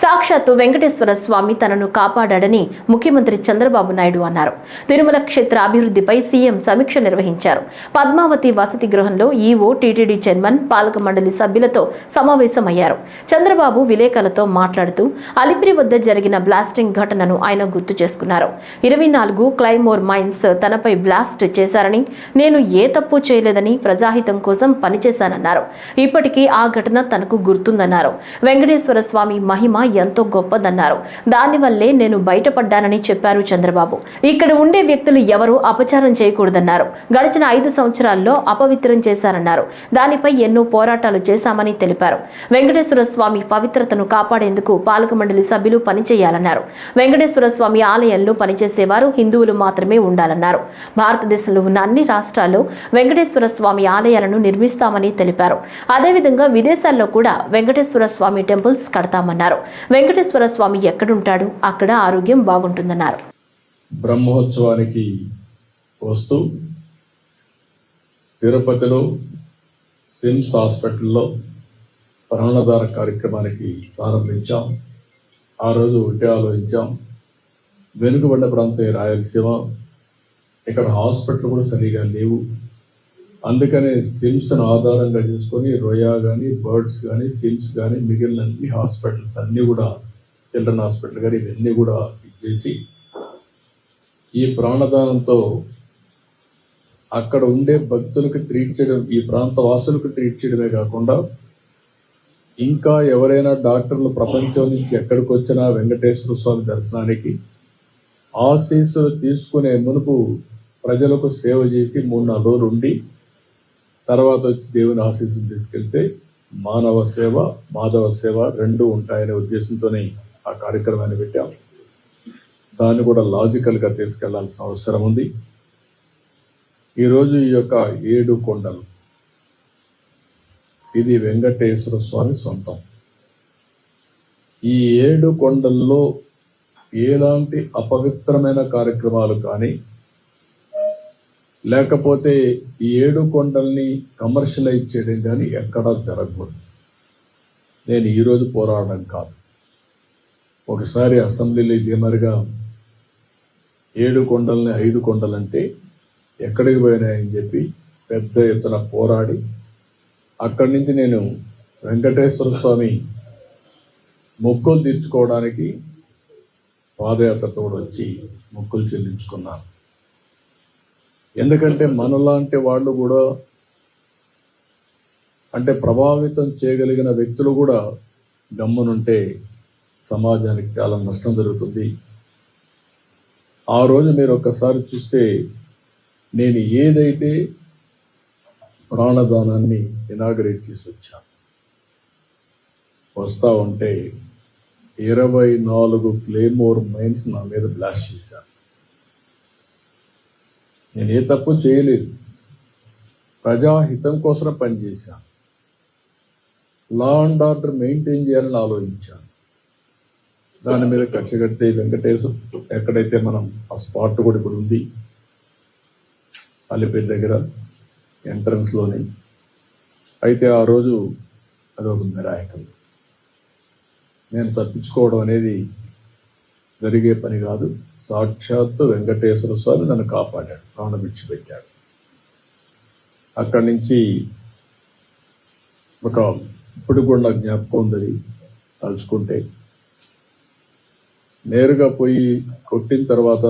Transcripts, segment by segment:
సాక్షాత్తు వెంకటేశ్వర స్వామి తనను కాపాడాడని ముఖ్యమంత్రి చంద్రబాబు నాయుడు అన్నారు. తిరుమల క్షేత్ర అభివృద్ధిపై సీఎం సమీక్ష నిర్వహించారు. పద్మావతి వసతి గృహంలో ఈవో, టీటీడీ చైర్మన్, పాలక మండలి సభ్యులతో సమావేశమయ్యారు. చంద్రబాబు విలేకరులతో మాట్లాడుతూ అలిపిరి వద్ద జరిగిన బ్లాస్టింగ్ ఘటనను ఆయన గుర్తు చేసుకున్నారు. 24 క్లైమోర్ మైన్స్ తనపై బ్లాస్ట్ చేశారని, నేను ఏ తప్పు చేయలేదని ప్రజాహితం కోసం పనిచేశానన్నారు. ఇప్పటికీ ఆ ఘటన తనకు గుర్తుందన్నారు. వెంకటేశ్వర స్వామి మహిమ ఎంతో గొప్పదన్నారు. దానివల్లే నేను బయటపడ్డానని చెప్పారు చంద్రబాబు. ఇక్కడ ఉండే వ్యక్తులు ఎవరూ అపచారం చేయకూడదన్నారు. గడిచిన 5 సంవత్సరాల్లో అపవిత్రం చేశారన్నారు. దానిపై ఎన్నో పోరాటాలు చేశామని తెలిపారు. వెంకటేశ్వర స్వామి పవిత్రతను కాపాడేందుకు పాలక మండలి సభ్యులు పనిచేయాలన్నారు. వెంకటేశ్వర స్వామి ఆలయంలో పనిచేసేవారు హిందువులు మాత్రమే ఉండాలన్నారు. భారతదేశంలో ఉన్న అన్ని రాష్ట్రాల్లో వెంకటేశ్వర స్వామి ఆలయాలను నిర్మిస్తామని తెలిపారు. అదేవిధంగా విదేశాల్లో కూడా వెంకటేశ్వర స్వామి టెంపుల్స్ కడతామన్నారు. వెంకటేశ్వర స్వామి ఎక్కడుంటాడు అక్కడ ఆరోగ్యం బాగుంటుందన్నారు. బ్రహ్మోత్సవానికి వస్తూ తిరుపతిలో సిమ్స్ హాస్పిటల్లో ప్రాణదాన కార్యక్రమానికి ప్రారంభించాం. ఆ రోజు ఒకటే ఆలోచించాం, వెనుకబడ్డ ప్రాంతం రాయలసీమ, ఇక్కడ హాస్పిటల్ కూడా సరిగా లేవు. అందుకనే సిమ్స్ను ఆధారంగా చేసుకొని రోయా కానీ, బర్డ్స్ కానీ, సిమ్స్ కానీ, మిగిలిన అన్ని హాస్పిటల్స్ అన్నీ కూడా, చిల్డ్రన్ హాస్పిటల్ కానీ ఇవన్నీ కూడా ఇచ్చేసి ఈ ప్రాణదానంతో అక్కడ ఉండే భక్తులకు ట్రీట్ చేయడం, ఈ ప్రాంత వాసులకు ట్రీట్ చేయడమే కాకుండా ఇంకా ఎవరైనా డాక్టర్లు ప్రపంచం నుంచి ఎక్కడికి వచ్చినా వెంకటేశ్వర స్వామి దర్శనానికి ఆశీస్సులు తీసుకునే మునుపు ప్రజలకు సేవ చేసి 3-4 రోజులు ఉండి తర్వాత వచ్చి దేవుని ఆశీస్సులు తీసుకెళ్తే మానవ సేవ, మాధవ సేవ రెండూ ఉంటాయనే ఉద్దేశంతోనే ఆ కార్యక్రమాన్ని పెట్టాం. దాన్ని కూడా లాజికల్గా తీసుకెళ్లాల్సిన అవసరం ఉంది. ఈరోజు ఈ యొక్క 7 కొండలు, ఇది వెంకటేశ్వర స్వామి సొంతం. ఈ 7 కొండల్లో ఎలాంటి అపవిత్రమైన కార్యక్రమాలు కానీ, లేకపోతే ఈ 7 కొండల్ని కమర్షియలైజ్ చేయడం కానీ ఎక్కడా జరగకూడదు. నేను ఈరోజు పోరాడడం కాదు. ఒకసారి అసెంబ్లీలో ఇదేమరిగా 7 కొండల్ని 5 కొండలంటే ఎక్కడికి పోయినాయని చెప్పి పెద్ద ఎత్తున పోరాడి అక్కడి నుంచి నేను వెంకటేశ్వర స్వామి మొక్కులు తీర్చుకోవడానికి పాదయాత్రతో వచ్చి మొక్కులు చెల్లించుకున్నాను. ఎందుకంటే మనలాంటి వాళ్ళు కూడా, అంటే ప్రభావితం చేయగలిగిన వ్యక్తులు కూడా గమ్మునుంటే సమాజానికి చాలా నష్టం జరుగుతుంది. ఆ రోజు మీరు ఒక్కసారి చూస్తే నేను ఏదైతే ప్రాణదానాన్ని ఇనాగరేట్ చేసి వచ్చాను, వస్తా ఉంటే 24 క్లేమోర్ మైన్స్ నా మీద బ్లాస్ట్ చేశాను. నేను ఏ తప్పు చేయలేదు, ప్రజాహితం కోసం పనిచేశాను, లా అండ్ ఆర్డర్ మెయింటైన్ చేయాలని ఆలోచించాను. దాని మీద కక్ష కడితే వెంకటేశ్వర ఎక్కడైతే మనం ఆ స్పాట్ కూడా ఇప్పుడు ఉంది అలిపిరి దగ్గర ఎంట్రన్స్లోనే, అయితే ఆ రోజు అదొక మిరాకిల్. నేను తప్పించుకోవడం అనేది జరిగే పని కాదు. సాక్షాత్తు వెంకటేశ్వర స్వామి నన్ను కాపాడాడు, ప్రాణం విడిచిపెట్టాడు. అక్కడి నుంచి ఇప్పుడు కూడా నాకు జ్ఞాపకం ఉంది, తలుచుకుంటే నేరుగా పోయి కొట్టిన తర్వాత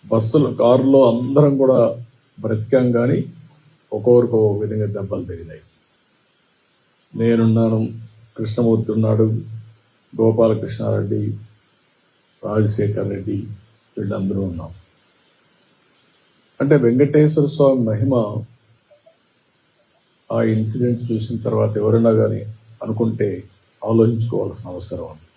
బస్సులు, కారులో అందరం కూడా బ్రతికాం, కానీ ఒక్కొక్కరికి ఒక విధంగా దెబ్బలు తగిలాయి. నేనున్నాను, కృష్ణమూర్తి ఉన్నాడు, గోపాలకృష్ణారెడ్డి, రాజశేఖర్ రెడ్డి, వీళ్ళందరూ ఉన్నాం. అంటే వెంకటేశ్వర స్వామి మహిమ ఆ ఇన్సిడెంట్ చూసిన తర్వాత ఎవరైనా కానీ అనుకుంటే ఆలోచించుకోవాల్సిన అవసరం ఉంది.